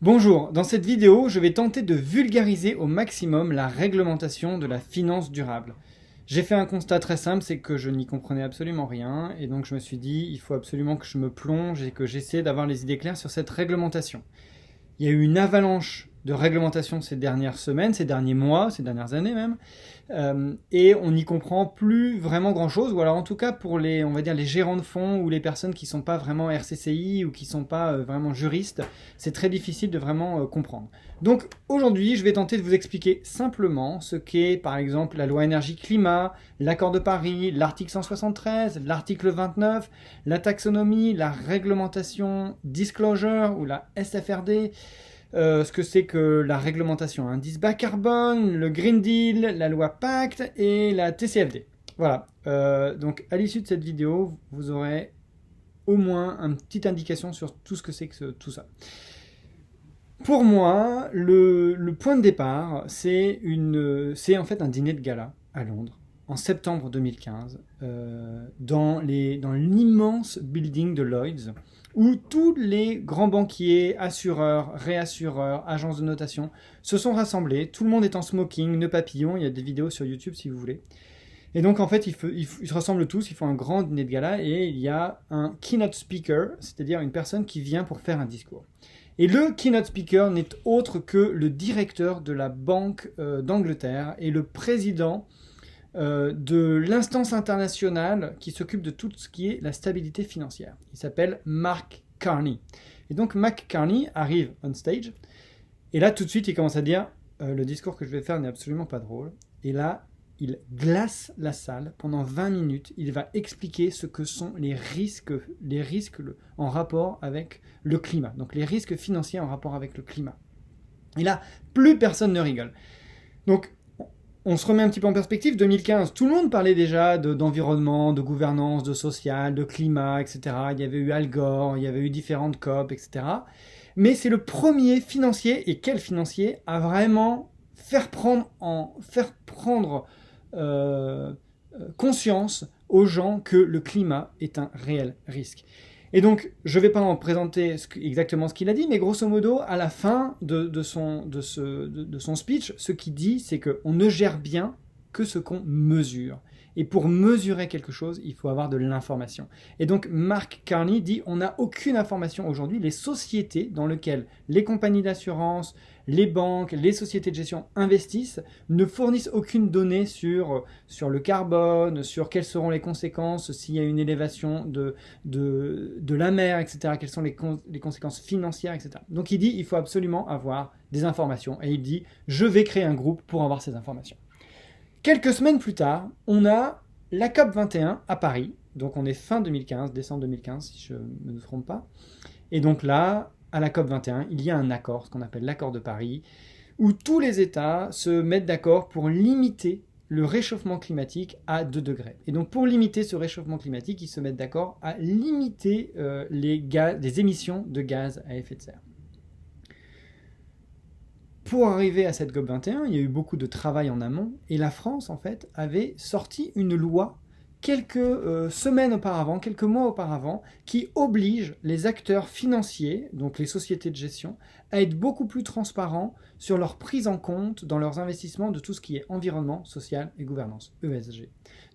Bonjour, dans cette vidéo, je vais tenter de vulgariser au maximum la réglementation de la finance durable. J'ai fait un constat très simple, c'est que je n'y comprenais absolument rien, et donc je me suis dit, il faut absolument que je me plonge et que j'essaie d'avoir les idées claires sur cette réglementation. Il y a eu une avalanche de réglementation ces dernières semaines, ces derniers mois, ces dernières années même, et on n'y comprend plus vraiment grand-chose, ou alors en tout cas pour les, on va dire, les gérants de fonds ou les personnes qui ne sont pas vraiment RCCI ou qui ne sont pas vraiment juristes, c'est très difficile de vraiment comprendre. Donc aujourd'hui, je vais tenter de vous expliquer simplement ce qu'est par exemple la loi énergie-climat, l'accord de Paris, l'article 173, l'article 29, la taxonomie, la réglementation disclosure ou la SFRD, ce que c'est que la réglementation indice bas carbone, le Green Deal, la loi Pacte et la TCFD. Voilà, donc à l'issue de cette vidéo, vous aurez au moins une petite indication sur tout ce que c'est que tout ça. Pour moi, le point de départ, c'est en fait un dîner de gala à Londres, en septembre 2015, dans l'immense building de Lloyd's, où tous les grands banquiers, assureurs, réassureurs, agences de notation se sont rassemblés. Tout le monde est en smoking, nœud papillon, il y a des vidéos sur YouTube si vous voulez. Et donc en fait, ils se rassemblent tous, ils font un grand dîner de gala, et il y a un keynote speaker, c'est-à-dire une personne qui vient pour faire un discours. Et le keynote speaker n'est autre que le directeur de la Banque d'Angleterre et le président de l'instance internationale qui s'occupe de tout ce qui est la stabilité financière. Il s'appelle Mark Carney. Et donc Mark Carney arrive on stage, et là tout de suite il commence à dire le discours que je vais faire n'est absolument pas drôle. Et là, il glace la salle pendant 20 minutes. Il va expliquer ce que sont les risques en rapport avec le climat. Donc les risques financiers en rapport avec le climat. Et là, plus personne ne rigole. Donc, on se remet un petit peu en perspective. 2015, tout le monde parlait déjà d'environnement, de gouvernance, de social, de climat, etc. Il y avait eu Al Gore, il y avait eu différentes COP, etc. Mais c'est le premier financier, et quel financier, à vraiment faire prendre conscience aux gens que le climat est un réel risque. Et donc, je ne vais pas en présenter exactement ce qu'il a dit, mais grosso modo, à la fin de son speech, ce qu'il dit, c'est qu'on ne gère bien que ce qu'on mesure. Et pour mesurer quelque chose, il faut avoir de l'information. Et donc, Mark Carney dit, on n'a aucune information aujourd'hui. Les sociétés dans lesquelles les compagnies d'assurance, les banques, les sociétés de gestion investissent ne fournissent aucune donnée sur le carbone, sur quelles seront les conséquences s'il y a une élévation de la mer, etc. Quelles sont les conséquences financières, etc. Donc il dit il faut absolument avoir des informations. Et il dit je vais créer un groupe pour avoir ces informations. Quelques semaines plus tard, on a la COP 21 à Paris. Donc on est fin 2015, décembre 2015 si je ne me trompe pas. Et donc là, à la COP 21, il y a un accord, ce qu'on appelle l'accord de Paris, où tous les États se mettent d'accord pour limiter le réchauffement climatique à 2 degrés. Et donc pour limiter ce réchauffement climatique, ils se mettent d'accord à limiter les émissions de gaz à effet de serre. Pour arriver à cette COP 21, il y a eu beaucoup de travail en amont, et la France, en fait, avait sorti une loi quelques semaines auparavant, quelques mois auparavant, qui oblige les acteurs financiers, donc les sociétés de gestion, à être beaucoup plus transparents sur leur prise en compte dans leurs investissements de tout ce qui est environnement, social et gouvernance, ESG.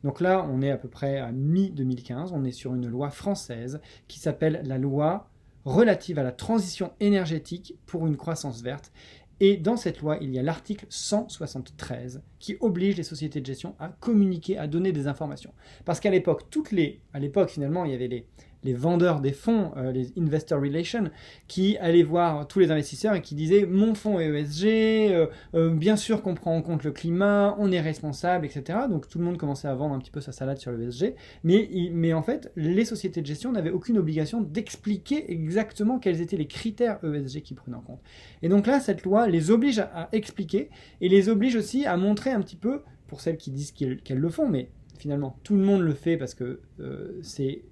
Donc là, on est à peu près à mi-2015, on est sur une loi française qui s'appelle la loi relative à la transition énergétique pour une croissance verte. Et dans cette loi, il y a l'article 173 qui oblige les sociétés de gestion à communiquer, à donner des informations. Parce qu'à l'époque, finalement, il y avait les vendeurs des fonds, les investor relations, qui allaient voir tous les investisseurs et qui disaient « mon fonds est ESG, bien sûr qu'on prend en compte le climat, on est responsable, etc. » Donc tout le monde commençait à vendre un petit peu sa salade sur l'ESG. Mais en fait, les sociétés de gestion n'avaient aucune obligation d'expliquer exactement quels étaient les critères ESG qu'ils prenaient en compte. Et donc là, cette loi les oblige à expliquer et les oblige aussi à montrer un petit peu, pour celles qui disent qu'elles le font, mais finalement tout le monde le fait parce que c'est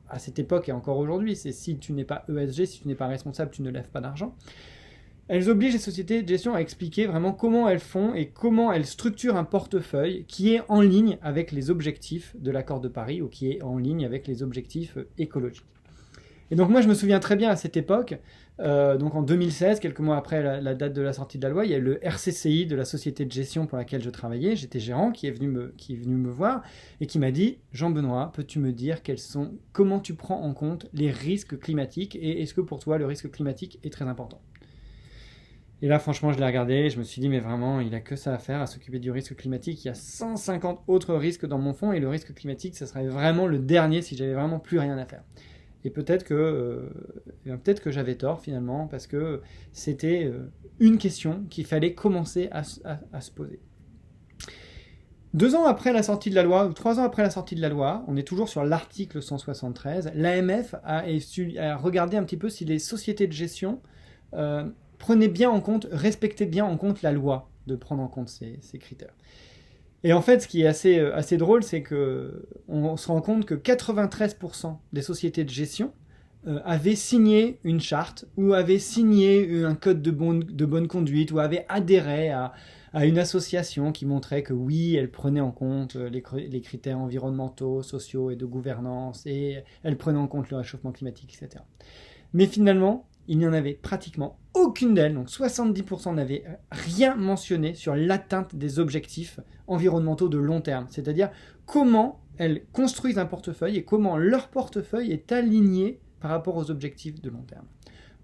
à cette époque et encore aujourd'hui, c'est si tu n'es pas ESG, si tu n'es pas responsable, tu ne lèves pas d'argent. Elles obligent les sociétés de gestion à expliquer vraiment comment elles font et comment elles structurent un portefeuille qui est en ligne avec les objectifs de l'accord de Paris ou qui est en ligne avec les objectifs écologiques. Et donc moi je me souviens très bien à cette époque, donc en 2016, quelques mois après la date de la sortie de la loi, il y a le RCCI de la société de gestion pour laquelle je travaillais, j'étais gérant, qui est venu me voir et qui m'a dit: Jean-Benoît, peux-tu me dire comment tu prends en compte les risques climatiques et est-ce que pour toi le risque climatique est très important? Et là, franchement, je l'ai regardé et je me suis dit, mais vraiment, il a que ça à faire, à s'occuper du risque climatique. Il y a 150 autres risques dans mon fonds et le risque climatique, ça serait vraiment le dernier si j'avais vraiment plus rien à faire. Et peut-être que j'avais tort finalement, parce que c'était une question qu'il fallait commencer à se poser. 2 ans après la sortie de la loi, ou 3 ans après la sortie de la loi, on est toujours sur l'article 173, l'AMF a regardé un petit peu si les sociétés de gestion respectaient bien en compte la loi, de prendre en compte ces critères. Et en fait, ce qui est assez drôle, c'est qu'on se rend compte que 93% des sociétés de gestion avaient signé une charte, ou avaient signé un code de bonne conduite, ou avaient adhéré à une association qui montrait que oui, elle prenait en compte les critères environnementaux, sociaux et de gouvernance, et elle prenait en compte le réchauffement climatique, etc. Mais finalement, il n'y en avait pratiquement aucune d'elles, donc 70% n'avaient rien mentionné sur l'atteinte des objectifs environnementaux de long terme, c'est-à-dire comment elles construisent un portefeuille et comment leur portefeuille est aligné par rapport aux objectifs de long terme.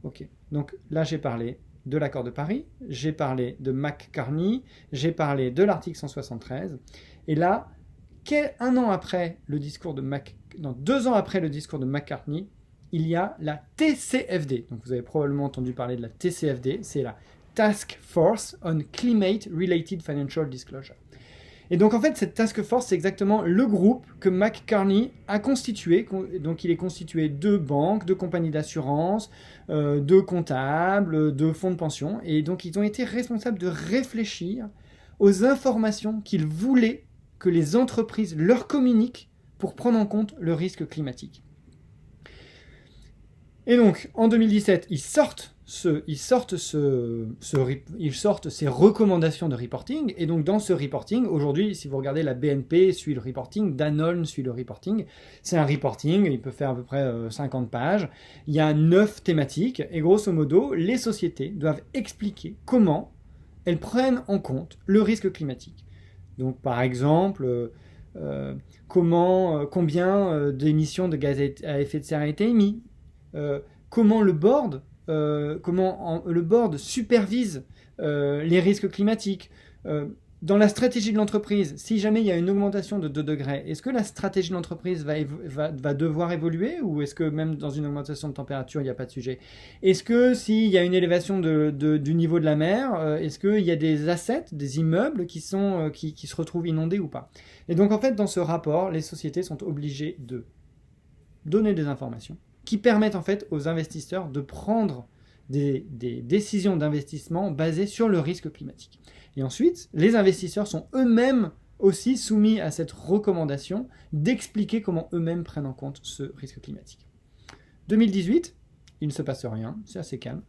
Ok, donc là j'ai parlé de l'accord de Paris, j'ai parlé de McCartney, j'ai parlé de l'article 173, et là, 2 ans après le discours de McCartney, il y a la TCFD. Donc vous avez probablement entendu parler de la TCFD, c'est la Task Force on Climate Related Financial Disclosure. Et donc en fait, cette task force, c'est exactement le groupe que McCartney a constitué. Donc il est constitué de banques, de compagnies d'assurance, de comptables, de fonds de pension. Et donc ils ont été responsables de réfléchir aux informations qu'ils voulaient que les entreprises leur communiquent pour prendre en compte le risque climatique. Et donc, en 2017, ils sortent ces recommandations de reporting. Et donc, dans ce reporting, aujourd'hui, si vous regardez, la BNP suit le reporting, Danone suit le reporting. C'est un reporting, il peut faire à peu près 50 pages. Il y a 9 thématiques. Et grosso modo, les sociétés doivent expliquer comment elles prennent en compte le risque climatique. Donc, par exemple, combien d'émissions de gaz à effet de serre a été émis, comment le board supervise les risques climatiques. Dans la stratégie de l'entreprise, si jamais il y a une augmentation de 2 degrés, est-ce que la stratégie de l'entreprise va devoir évoluer, ou est-ce que même dans une augmentation de température, il n'y a pas de sujet? Est-ce que s'il y a une élévation du niveau de la mer, est-ce qu'il y a des assets, des immeubles qui se retrouvent inondés ou pas? Et donc en fait, dans ce rapport, les sociétés sont obligées de donner des informations qui permettent en fait aux investisseurs de prendre des décisions d'investissement basées sur le risque climatique. Et ensuite, les investisseurs sont eux-mêmes aussi soumis à cette recommandation d'expliquer comment eux-mêmes prennent en compte ce risque climatique. 2018, il ne se passe rien, c'est assez calme.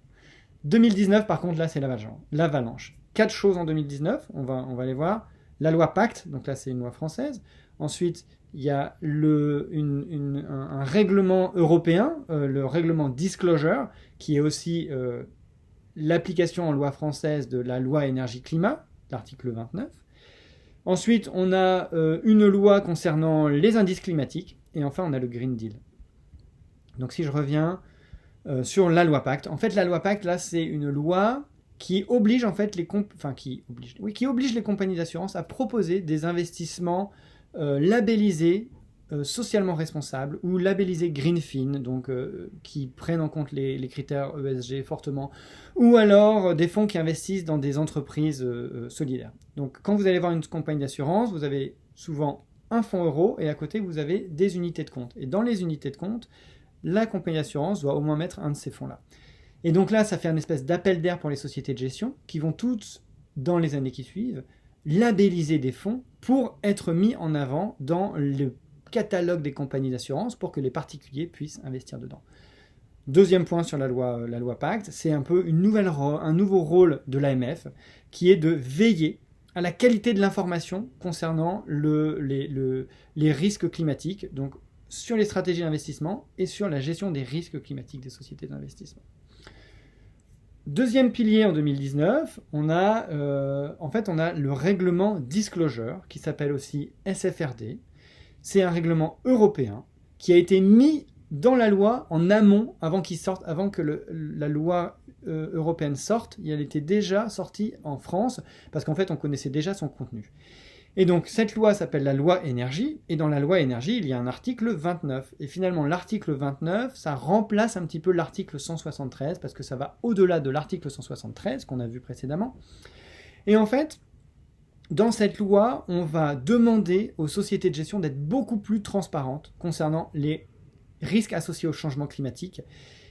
2019, par contre, là, c'est l'avalanche. 4 choses en 2019, on va les voir. La loi Pacte, donc là, c'est une loi française. Ensuite, il y a un règlement européen, le règlement Disclosure, qui est aussi l'application en loi française de la loi énergie-climat, l'article 29. Ensuite, on a une loi concernant les indices climatiques. Et enfin, on a le Green Deal. Donc si je reviens sur la loi Pacte, en fait, la loi Pacte, là, c'est une loi qui oblige en fait qui oblige les compagnies d'assurance à proposer des investissements labellisés socialement responsables ou labellisés Greenfin, donc qui prennent en compte les critères ESG fortement, ou alors des fonds qui investissent dans des entreprises solidaires. Donc quand vous allez voir une compagnie d'assurance, vous avez souvent un fonds euro et à côté vous avez des unités de compte. Et dans les unités de compte, la compagnie d'assurance doit au moins mettre un de ces fonds-là. Et donc là, ça fait un espèce d'appel d'air pour les sociétés de gestion qui vont toutes, dans les années qui suivent, labelliser des fonds pour être mis en avant dans le catalogue des compagnies d'assurance pour que les particuliers puissent investir dedans. Deuxième point sur la loi Pacte, c'est un peu un nouveau rôle de l'AMF qui est de veiller à la qualité de l'information concernant les risques climatiques. Donc sur les stratégies d'investissement et sur la gestion des risques climatiques des sociétés d'investissement. Deuxième pilier en 2019, on a le règlement Disclosure, qui s'appelle aussi SFRD. C'est un règlement européen qui a été mis dans la loi en amont, avant que la loi européenne sorte. Elle était déjà sortie en France, parce qu'en fait, on connaissait déjà son contenu. Et donc, cette loi s'appelle la loi énergie, et dans la loi énergie, il y a un article 29. Et finalement, l'article 29, ça remplace un petit peu l'article 173, parce que ça va au-delà de l'article 173, qu'on a vu précédemment. Et en fait, dans cette loi, on va demander aux sociétés de gestion d'être beaucoup plus transparentes concernant les risques associés au changement climatique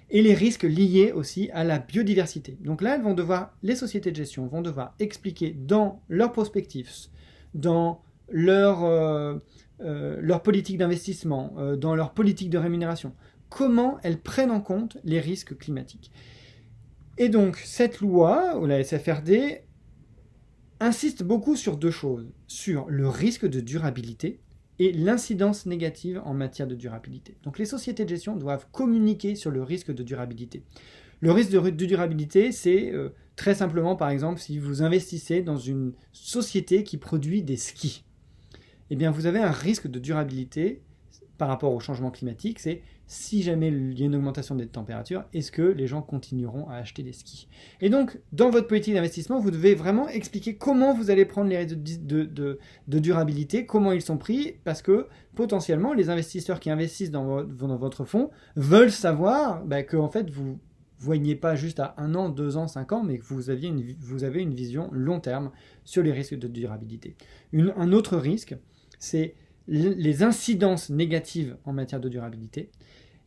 et les risques liés aussi à la biodiversité. Donc là, les sociétés de gestion vont devoir expliquer dans leur prospectus, dans leur politique d'investissement, dans leur politique de rémunération, comment elles prennent en compte les risques climatiques. Et donc, cette loi, ou la SFRD, insiste beaucoup sur deux choses, sur le risque de durabilité et l'incidence négative en matière de durabilité. Donc, les sociétés de gestion doivent communiquer sur le risque de durabilité. Le risque de durabilité, c'est très simplement, par exemple, si vous investissez dans une société qui produit des skis, eh bien, vous avez un risque de durabilité par rapport au changement climatique, c'est si jamais il y a une augmentation des températures, est-ce que les gens continueront à acheter des skis? Et donc, dans votre politique d'investissement, vous devez vraiment expliquer comment vous allez prendre les risques de durabilité, comment ils sont pris, parce que potentiellement, les investisseurs qui investissent dans votre fonds veulent savoir que en fait, vous voyez pas juste à 1 an, 2 ans, 5 ans, mais que vous avez une vision long terme sur les risques de durabilité. Un autre risque, c'est les incidences négatives en matière de durabilité.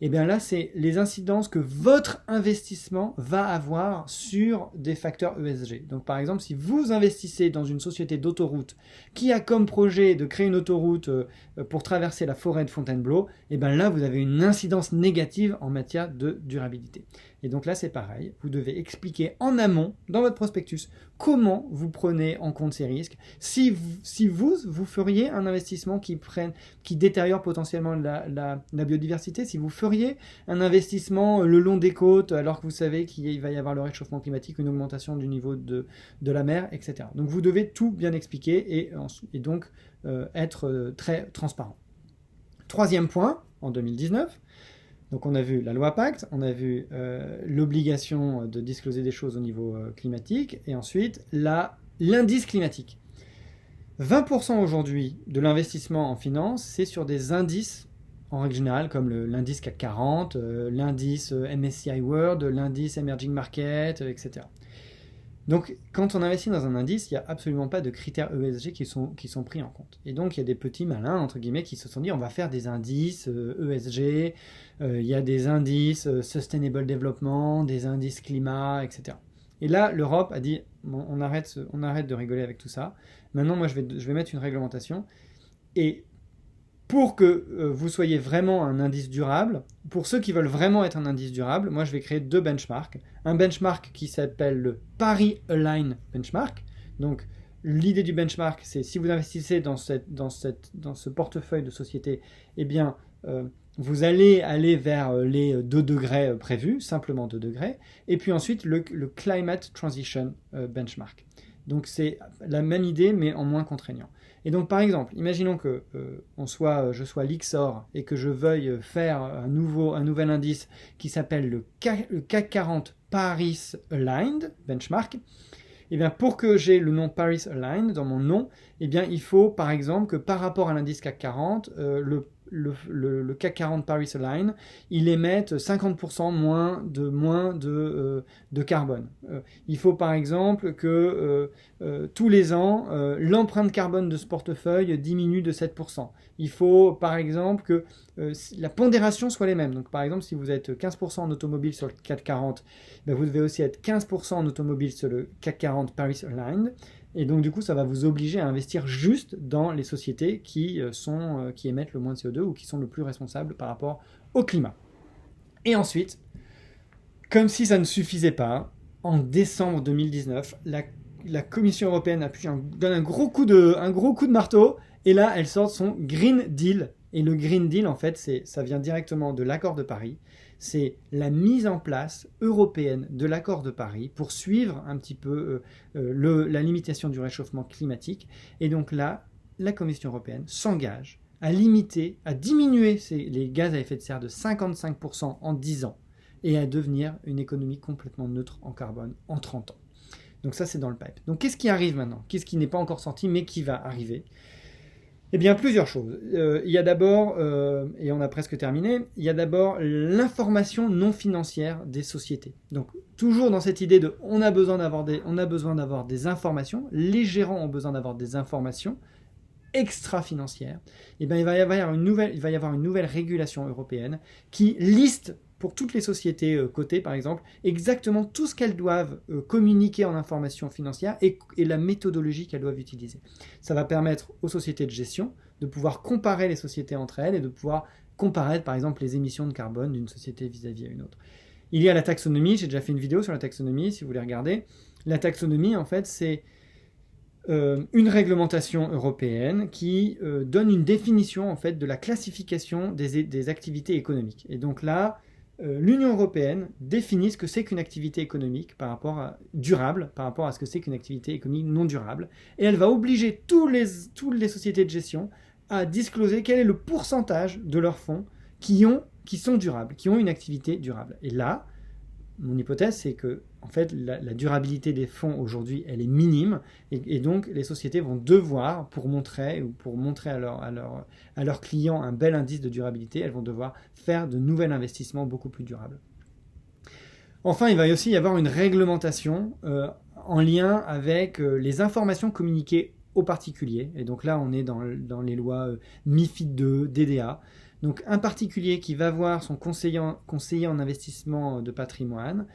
Et bien là, c'est les incidences que votre investissement va avoir sur des facteurs ESG. Donc par exemple, si vous investissez dans une société d'autoroute qui a comme projet de créer une autoroute pour traverser la forêt de Fontainebleau, et bien là, vous avez une incidence négative en matière de durabilité. Et donc là, c'est pareil, vous devez expliquer en amont, dans votre prospectus, comment vous prenez en compte ces risques. Si vous feriez un investissement qui détériore potentiellement la biodiversité, si vous feriez un investissement le long des côtes, alors que vous savez qu'il va y avoir le réchauffement climatique, une augmentation du niveau de la mer, etc. Donc vous devez tout bien expliquer et donc être très transparent. Troisième point, en 2019, donc on a vu la loi Pacte, on a vu l'obligation de discloser des choses au niveau climatique, et ensuite l'indice climatique. 20% aujourd'hui de l'investissement en finance, c'est sur des indices, en règle générale, comme l'indice CAC 40, l'indice MSCI World, l'indice Emerging Market, etc. Donc, quand on investit dans un indice, il n'y a absolument pas de critères ESG qui sont pris en compte. Et donc, il y a des petits malins, entre guillemets, qui se sont dit, on va faire des indices ESG, il y a des indices Sustainable Development, des indices climat, etc. Et là, l'Europe a dit, bon, on arrête de rigoler avec tout ça. Maintenant, moi, je vais mettre une réglementation. Et pour que vous soyez vraiment un indice durable, pour ceux qui veulent vraiment être un indice durable, moi je vais créer 2 benchmarks. Un benchmark qui s'appelle le Paris Align Benchmark. Donc l'idée du benchmark, c'est si vous investissez dans ce portefeuille de société, eh bien vous allez aller vers les 2 degrés prévus, simplement 2 degrés. Et puis ensuite le Climate Transition Benchmark. Donc c'est la même idée mais en moins contraignant. Et donc par exemple, imaginons que je sois Lyxor et que je veuille faire un nouvel indice qui s'appelle le CAC 40 Paris Aligned Benchmark. Et bien pour que j'ai le nom Paris Aligned dans mon nom, eh bien il faut par exemple que par rapport à l'indice CAC 40, le CAC 40 Paris Align, il émette 50% moins de carbone. Il faut par exemple que tous les ans, l'empreinte carbone de ce portefeuille diminue de 7%. Il faut par exemple que la pondération soit les mêmes. Donc par exemple, si vous êtes 15% en automobile sur le CAC 40, ben vous devez aussi être 15% en automobile sur le CAC 40 Paris Align. Et donc, du coup, ça va vous obliger à investir juste dans les sociétés qui émettent le moins de CO2 ou qui sont le plus responsables par rapport au climat. Et ensuite, comme si ça ne suffisait pas, en décembre 2019, la Commission européenne donne un gros coup de marteau, et là, elle sort son Green Deal. Et le Green Deal, en fait, ça vient directement de l'accord de Paris. C'est la mise en place européenne de l'accord de Paris pour suivre un petit peu la limitation du réchauffement climatique. Et donc là, la Commission européenne s'engage à limiter, à diminuer les gaz à effet de serre de 55% en 10 ans et à devenir une économie complètement neutre en carbone en 30 ans. Donc ça, c'est dans le pipe. Donc qu'est-ce qui arrive maintenant? Qu'est-ce qui n'est pas encore sorti, mais qui va arriver? Eh bien, plusieurs choses. Il y a d'abord, et on a presque terminé, il y a d'abord l'information non financière des sociétés. Donc, toujours dans cette idée de on a besoin d'avoir des informations, les gérants ont besoin d'avoir des informations extra-financières. Eh bien, il va y avoir une nouvelle régulation européenne qui liste pour toutes les sociétés cotées, par exemple, exactement tout ce qu'elles doivent communiquer en information financière et la méthodologie qu'elles doivent utiliser. Ça va permettre aux sociétés de gestion de pouvoir comparer les sociétés entre elles et de pouvoir comparer, par exemple, les émissions de carbone d'une société vis-à-vis à une autre. Il y a la taxonomie, j'ai déjà fait une vidéo sur la taxonomie, si vous voulez regarder. La taxonomie, en fait, c'est une réglementation européenne qui donne une définition, en fait, de la classification des activités économiques. Et donc là, l'Union européenne définit ce que c'est qu'une activité économique durable par rapport à ce que c'est qu'une activité économique non durable. Et elle va obliger toutes les sociétés de gestion à discloser quel est le pourcentage de leurs fonds qui sont durables, qui ont une activité durable. Et là, mon hypothèse, c'est que en fait, la durabilité des fonds aujourd'hui, elle est minime, et donc les sociétés vont devoir, pour montrer à leurs clients un bel indice de durabilité, elles vont devoir faire de nouveaux investissements beaucoup plus durables. Enfin, il va aussi y avoir une réglementation en lien avec les informations communiquées aux particuliers. Et donc là, on est dans les lois MiFID II, DDA. Donc un particulier qui va voir son conseiller en investissement de patrimoine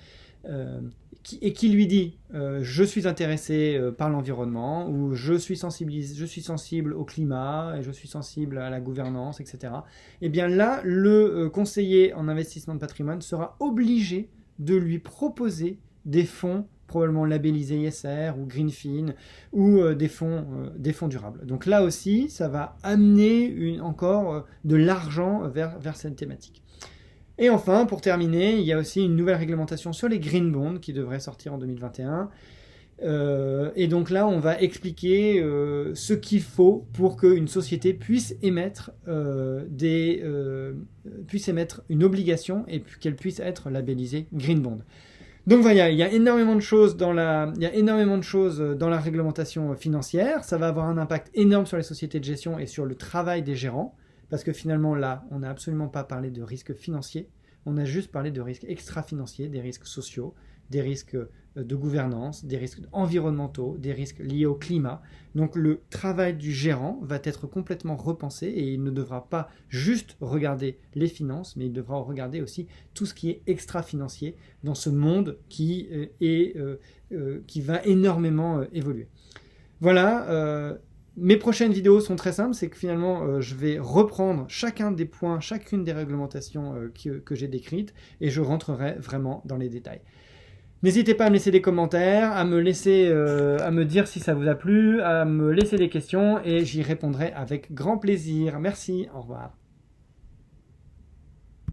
qui lui dit je suis intéressé par l'environnement, ou je suis sensible au climat, et je suis sensible à la gouvernance, etc. Et bien là, le conseiller en investissement de patrimoine sera obligé de lui proposer des fonds probablement labellisés ISR ou Greenfin, ou des fonds durables. Donc là aussi, ça va amener encore de l'argent vers cette thématique. Et enfin, pour terminer, il y a aussi une nouvelle réglementation sur les green bonds qui devrait sortir en 2021. Et donc là, on va expliquer ce qu'il faut pour qu'une société puisse émettre une obligation et qu'elle puisse être labellisée green bond. Donc voilà, il y a énormément de choses dans la réglementation financière. Ça va avoir un impact énorme sur les sociétés de gestion et sur le travail des gérants, parce que finalement là, on n'a absolument pas parlé de risques financiers, on a juste parlé de risques extra-financiers, des risques sociaux, des risques de gouvernance, des risques environnementaux, des risques liés au climat. Donc le travail du gérant va être complètement repensé, et il ne devra pas juste regarder les finances, mais il devra regarder aussi tout ce qui est extra-financier dans ce monde qui va énormément évoluer. Voilà, mes prochaines vidéos sont très simples, c'est que finalement je vais reprendre chacun des points, chacune des réglementations que j'ai décrites, et je rentrerai vraiment dans les détails. N'hésitez pas à me laisser des commentaires, à me dire si ça vous a plu, à me laisser des questions, et j'y répondrai avec grand plaisir. Merci, au revoir.